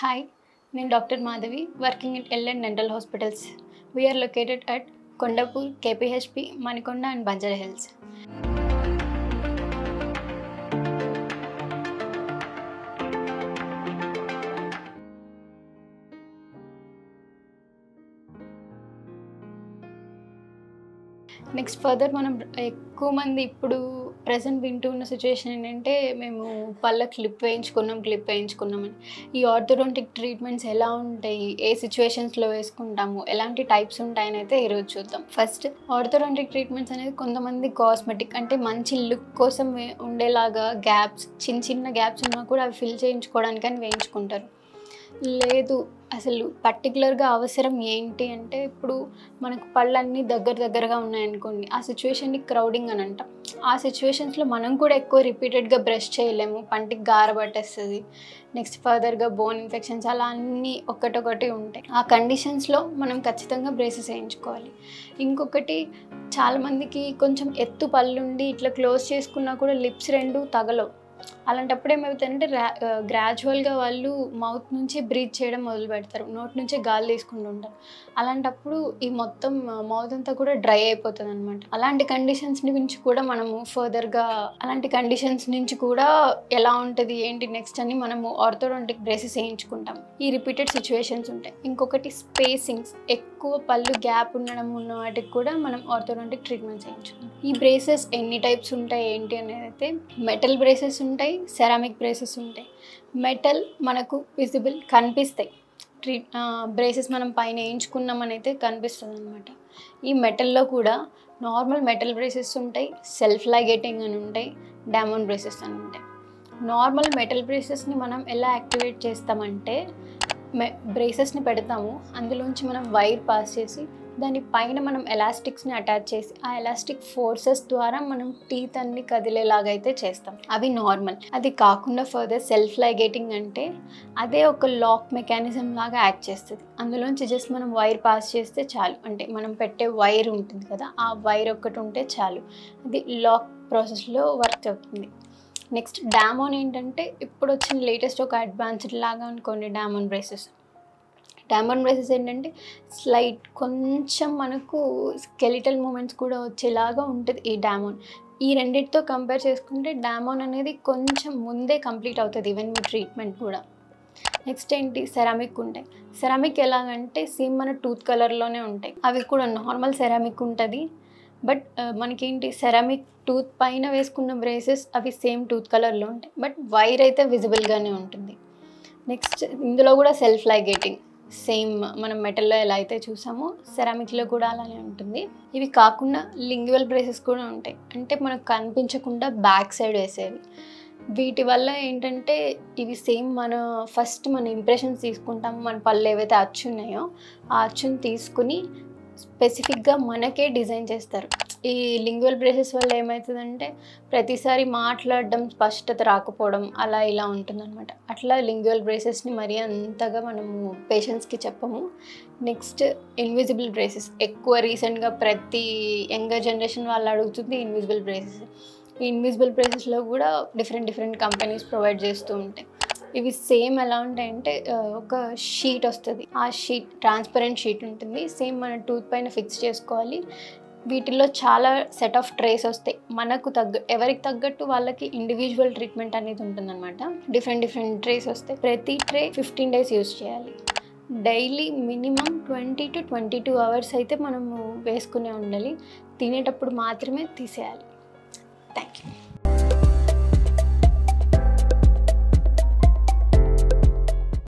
Hi, I'm Dr. Madhavi, working at L&N Dental Hospitals. We are located at Kondapur, KPHP, Manikonda and Banjara Hills. Next further మనం ఎక్కువ మంది ఇప్పుడు present వింటున్న situation ఏంటంటే మేము పళ్ళ క్లిప్ వేయించుకున్నామని. ఈ ఆర్థోడోంటిక్ ట్రీట్మెంట్స్ ఎలా ఉంటాయి, ఏ సిచ్యువేషన్స్లో వేసుకుంటాము, ఎలాంటి టైప్స్ ఉంటాయని అయితే ఈరోజు చూద్దాం. ఫస్ట్ ఆర్థోడోంటిక్ ట్రీట్మెంట్స్ అనేది కొంతమంది కాస్మెటిక్ అంటే మంచి లుక్ కోసం ఉండేలాగా గ్యాప్స్ చిన్న గ్యాప్స్ ఉన్నా కూడా అవి ఫిల్ చేయించుకోవడానికని వేయించుకుంటారు. లేదు అసలు పర్టికులర్గా అవసరం ఏంటి అంటే ఇప్పుడు మనకు పళ్ళన్నీ దగ్గరగా ఉన్నాయనుకోండి, ఆ సిచ్యువేషన్ని క్రౌడింగ్ అని అంటాం. ఆ సిచ్యువేషన్స్లో మనం కూడా ఎక్కువ రిపీటెడ్గా బ్రష్ చేయలేము, పంటికి గార పట్టేస్తుంది. నెక్స్ట్ ఫర్దర్గా బోన్ ఇన్ఫెక్షన్స్ అలా అన్నీ ఒకటి ఉంటాయి. ఆ కండిషన్స్లో మనం ఖచ్చితంగా బ్రేసెస్ వేయించుకోవాలి. ఇంకొకటి చాలామందికి కొంచెం ఎత్తు పళ్ళుండి ఇట్లా క్లోజ్ చేసుకున్నా కూడా లిప్స్ రెండు తగలవు. అలాంటప్పుడు ఏమవుతుందంటే గ్రాడ్యువల్గా వాళ్ళు మౌత్ నుంచి బ్రీత్ చేయడం మొదలు పెడతారు, నోటి నుంచే గాలి తీసుకుంటూ ఉంటారు. అలాంటప్పుడు ఈ మొత్తం మౌత్ అంతా కూడా డ్రై అయిపోతుంది అనమాట. అలాంటి కండిషన్స్ నుంచి కూడా మనము ఫర్దర్గా ఎలా ఉంటుంది ఏంటి నెక్స్ట్ అని మనము ఆర్థోడోంటిక్ బ్రేసెస్ వేయించుకుంటాం. ఈ రిపీటెడ్ సిచ్యువేషన్స్ ఉంటాయి. ఇంకొకటి స్పేసింగ్స్, ఎక్కువ పళ్ళు గ్యాప్ ఉన్న వాటికి కూడా మనం ఆర్థోడోంటిక్ ట్రీట్మెంట్స్ వేయించుకుంటాం. ఈ బ్రేసెస్ ఎన్ని టైప్స్ ఉంటాయి ఏంటి అనేది అయితే మెటల్ బ్రేసెస్ ఉంటాయి, సెరామిక్ బ్రేసెస్ ఉంటాయి. మెటల్ మనకు విజిబుల్ కనిపిస్తాయి, బ్రేసెస్ మనం పైన వేయించుకున్నామని అయితే కనిపిస్తుంది అనమాట. ఈ మెటల్లో కూడా నార్మల్ మెటల్ బ్రేసెస్ ఉంటాయి, సెల్ఫ్ లైగేటింగ్ అని ఉంటాయి, డైమండ్ బ్రేసెస్ అని ఉంటాయి. నార్మల్ మెటల్ బ్రేసెస్ని మనం ఎలా యాక్టివేట్ చేస్తామంటే బ్రేసెస్ని పెడతాము, అందులోంచి మనం వైర్ పాస్ చేసి దాని పైన మనం ఎలాస్టిక్స్ని అటాచ్ చేసి ఆ ఎలాస్టిక్ ఫోర్సెస్ ద్వారా మనం టీత్ అన్ని కదిలేలాగా అయితే చేస్తాం. అవి నార్మల్. అది కాకుండా ఫర్దర్ సెల్ఫ్ లైగేటింగ్ అంటే అదే ఒక లాక్ మెకానిజం లాగా యాక్ట్ చేస్తుంది. అందులోంచి జస్ట్ మనం వైర్ పాస్ చేస్తే చాలు, అంటే మనం పెట్టే వైర్ ఉంటుంది కదా, ఆ వైర్ ఒక్కటి ఉంటే చాలు, అది లాక్ ప్రాసెస్లో వర్క్ అవుతుంది. నెక్స్ట్ డామోన్ ఏంటంటే ఇప్పుడు వచ్చిన లేటెస్ట్ ఒక అడ్వాన్స్డ్ లాగా అనుకోండి డైమండ్ బ్రేసెస్ ఏంటంటే స్లైట్ కొంచెం మనకు స్కెలిటల్ మూమెంట్స్ కూడా వచ్చేలాగా ఉంటుంది ఈ డామోన్. ఈ రెండింటితో కంపేర్ చేసుకుంటే డామోన్ అనేది కొంచెం ముందే కంప్లీట్ అవుతుంది ఈవెన్ మీ ట్రీట్మెంట్ కూడా. నెక్స్ట్ ఏంటి సెరామిక్ ఉంటాయి. సెరామిక్ ఎలాగంటే సేమ్ మన టూత్ కలర్లోనే ఉంటాయి. అవి కూడా నార్మల్ సెరామిక్ ఉంటుంది, బట్ మనకేంటి సెరామిక్ టూత్ పైన వేసుకున్న బ్రేసెస్ అవి సేమ్ టూత్ కలర్లో ఉంటాయి, బట్ వైర్ అయితే విజిబుల్గానే ఉంటుంది. నెక్స్ట్ ఇందులో కూడా సెల్ఫ్ లైగేటింగ్ సేమ్ మనం మెటల్లో ఎలా అయితే చూసామో సెరామిక్లో కూడా అలానే ఉంటుంది. ఇవి కాకుండా లింగ్యువల్ బ్రేసెస్ కూడా ఉంటాయి, అంటే మనకు కనిపించకుండా బ్యాక్ సైడ్ వేసేవి. వీటి వల్ల ఏంటంటే ఇవి సేమ్ మన ఇంప్రెషన్స్ తీసుకుంటాము, మన పళ్ళు ఏవైతే అచ్చు ఉన్నాయో ఆ అచ్చుని తీసుకుని స్పెసిఫిక్గా మనకే డిజైన్ చేస్తారు. ఈ లింగ్యువల్ బ్రేసెస్ వల్ల ఏమవుతుందంటే ప్రతిసారి మాట్లాడడం స్పష్టత రాకపోవడం అలా ఇలా ఉంటుందన్నమాట. అట్లా లింగ్యువల్ బ్రేసెస్ని మరీ అంతగా మనము పేషెంట్స్కి చెప్పము. నెక్స్ట్ ఇన్విజిబుల్ బ్రేసెస్ ఎక్కువ రీసెంట్గా ప్రతి యంగర్ జనరేషన్ వాళ్ళు అడుగుతుంది ఇన్విజిబుల్ బ్రేసెస్. ఈ ఇన్విజిబుల్ బ్రేసెస్లో కూడా డిఫరెంట్ కంపెనీస్ ప్రొవైడ్ చేస్తూ ఉంటాయి. ఇవి సేమ్ ఎలా ఉంటాయంటే ఒక షీట్ వస్తుంది, ఆ షీట్ ట్రాన్స్పరెంట్ షీట్ ఉంటుంది, సేమ్ మన టూత్ పైన ఫిక్స్ చేసుకోవాలి. వీటిల్లో చాలా సెట్ ఆఫ్ ట్రేస్ వస్తాయి, మనకు ఎవరికి తగ్గట్టు వాళ్ళకి ఇండివిజువల్ ట్రీట్మెంట్ అనేది ఉంటుందన్నమాట. డిఫరెంట్ ట్రేస్ వస్తాయి. ప్రతి ట్రే 15 days యూజ్ చేయాలి. డైలీ మినిమం 20 to 22 hours అయితే మనము వేసుకునే ఉండాలి. తినేటప్పుడు మాత్రమే తీసేయాలి. Thank you.